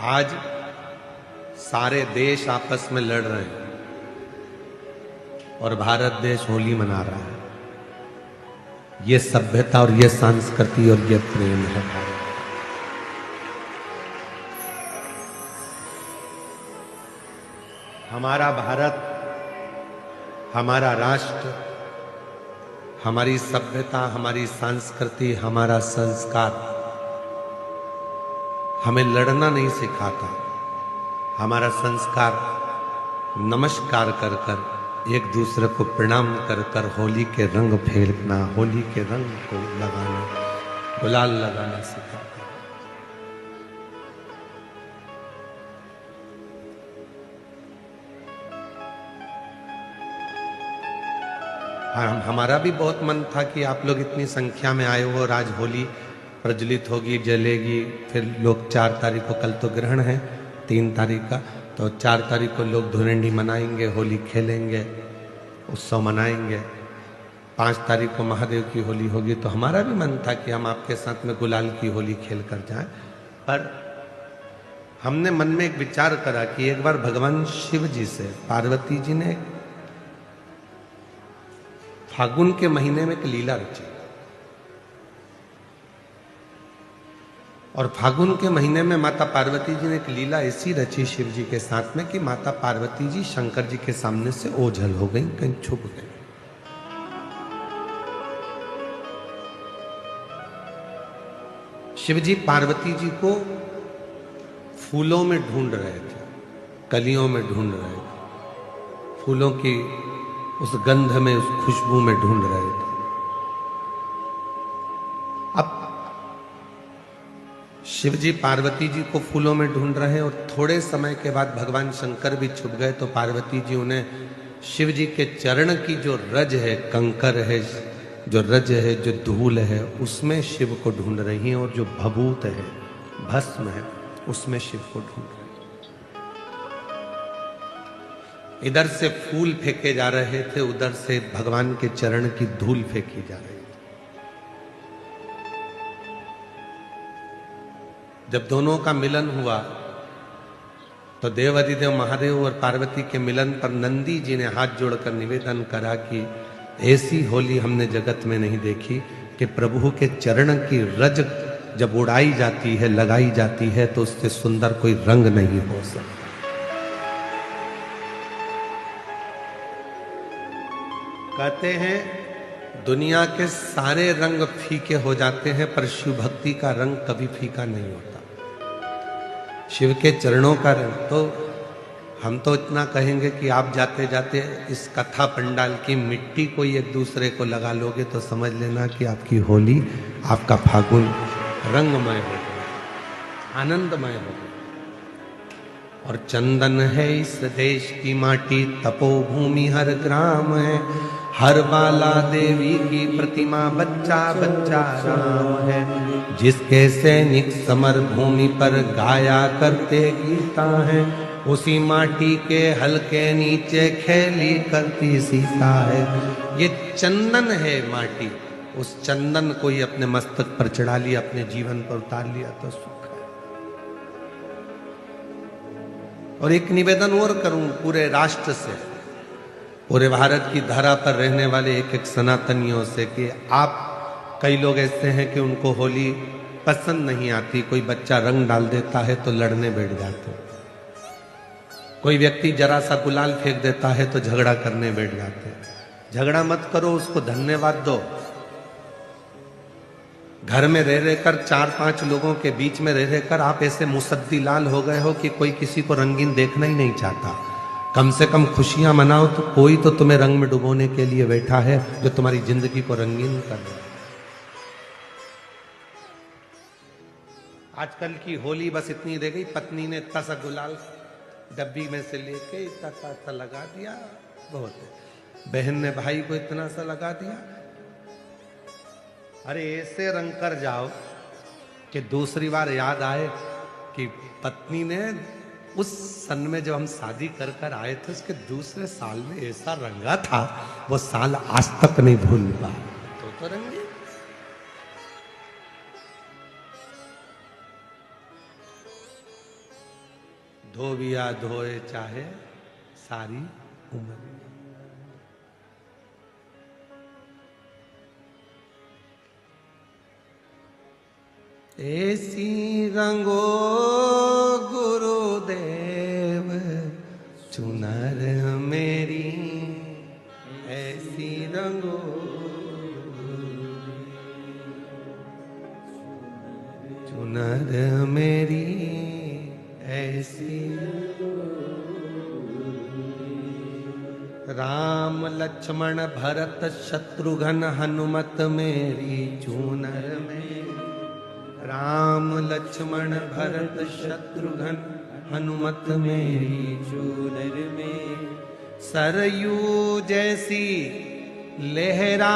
आज सारे देश आपस में लड़ रहे हैं और भारत देश होली मना रहा है। ये सभ्यता और ये संस्कृति और ये प्रेम है भारत। हमारा भारत, हमारा राष्ट्र, हमारी सभ्यता, हमारी संस्कृति, हमारा संस्कार हमें लड़ना नहीं सिखाता। हमारा संस्कार नमस्कार कर कर, एक दूसरे को प्रणाम कर कर होली के रंग फेरना, होली के रंग को लगाना, गुलाल लगाना सिखाता। हमारा भी बहुत मन था कि आप लोग इतनी संख्या में आए हो और आज होली प्रज्वलित होगी, जलेगी। फिर लोग 4 तारीख को, कल तो ग्रहण है 3 तारीख का, तो 4 तारीख को लोग धुरंडी मनाएंगे, होली खेलेंगे, उत्सव मनाएंगे। 5 तारीख को महादेव की होली होगी। तो हमारा भी मन था कि हम आपके साथ में गुलाल की होली खेल कर जाएं। पर हमने मन में एक विचार करा कि एक बार भगवान शिव जी से पार्वती जी ने फागुन के महीने में एक लीला रची, और फागुन के महीने में माता पार्वती जी ने एक लीला ऐसी रची शिव जी के साथ में कि माता पार्वती जी शंकर जी के सामने से ओझल हो गई, कहीं छुप गई। शिव जी पार्वती जी को फूलों में ढूंढ रहे थे, कलियों में ढूंढ रहे थे, फूलों की उस गंध में, उस खुशबू में ढूंढ रहे थे। अब शिव जी पार्वती जी को फूलों में ढूंढ रहे हैं और थोड़े समय के बाद भगवान शंकर भी छुप गए। तो पार्वती जी उन्हें शिव जी के चरण की जो रज है, कंकर है, जो रज है, जो धूल है, उसमें शिव को ढूंढ रही हैं, और जो भभूत है, भस्म है, उसमें शिव को ढूंढ रही हैं। इधर से फूल फेंके जा रहे थे, उधर से भगवान के चरण की धूल फेंकी जा रही थी। जब दोनों का मिलन हुआ तो देव अधिदेव महादेव और पार्वती के मिलन पर नंदी जी ने हाथ जोड़कर निवेदन करा कि ऐसी होली हमने जगत में नहीं देखी कि प्रभु के चरण की रज जब उड़ाई जाती है, लगाई जाती है, तो उससे सुंदर कोई रंग नहीं हो सकता। कहते हैं दुनिया के सारे रंग फीके हो जाते हैं, पर शिव भक्ति का रंग कभी फीका नहीं होता। शिव के चरणों का रंग, तो हम तो इतना कहेंगे कि आप जाते जाते इस कथा पंडाल की मिट्टी कोई एक दूसरे को लगा लोगे तो समझ लेना कि आपकी होली, आपका फागुन रंगमय हो गया, आनंदमय हो गया। और चंदन है इस देश की माटी, तपोभूमि हर ग्राम है, हर बाला देवी की प्रतिमा, बच्चा बच्चा राम है। जिसके सैनिक समर भूमि पर गाया करते गीता है, उसी माटी के हल्के नीचे खेली करती सीता है। ये चंदन है माटी, उस चंदन को ही अपने मस्तक पर चढ़ा लिया, अपने जीवन पर उतार लिया तो सुख है। और एक निवेदन और करूं पूरे राष्ट्र से, पूरे भारत की धरा पर रहने वाले एक एक सनातनियों से, कि आप, कई लोग ऐसे हैं कि उनको होली पसंद नहीं आती। कोई बच्चा रंग डाल देता है तो लड़ने बैठ जाते, कोई व्यक्ति जरा सा गुलाल फेंक देता है तो झगड़ा करने बैठ जाते। झगड़ा मत करो, उसको धन्यवाद दो। घर में रह रहकर 4-5 लोगों के बीच में रह रहकर आप ऐसे मुसद्दी लाल हो गए हो कि कोई किसी को रंगीन देखना ही नहीं चाहता। कम से कम खुशियां मनाओ, तो कोई तो तुम्हें रंग में डुबोने के लिए बैठा है, जो तुम्हारी जिंदगी को रंगीन कर रहा है। आजकल की होली बस इतनी रह गई, पत्नी ने इतना सा गुलाल डब्बी में से लेके इतना सा लगा दिया, बहुत है। बहन ने भाई को इतना सा लगा दिया। अरे ऐसे रंग कर जाओ कि दूसरी बार याद आए कि पत्नी ने उस सन में जब हम शादी कर कर आए थे, उसके दूसरे साल में ऐसा रंगा था, वो साल आज तक नहीं भूल पाया। तो रंगे धोबिया धोए चाहे सारी उम्र। ऐसी रंगो गुरुदेव चुनर मेरी, ऐसी रंगो चुनर मेरी ऐसी। राम लक्ष्मण भरत शत्रुघ्न हनुमत मेरी चूनर मेरी। राम लक्ष्मण भरत शत्रुघ्न हनुमत मेरी चूनर में। सरयू जैसी लहरा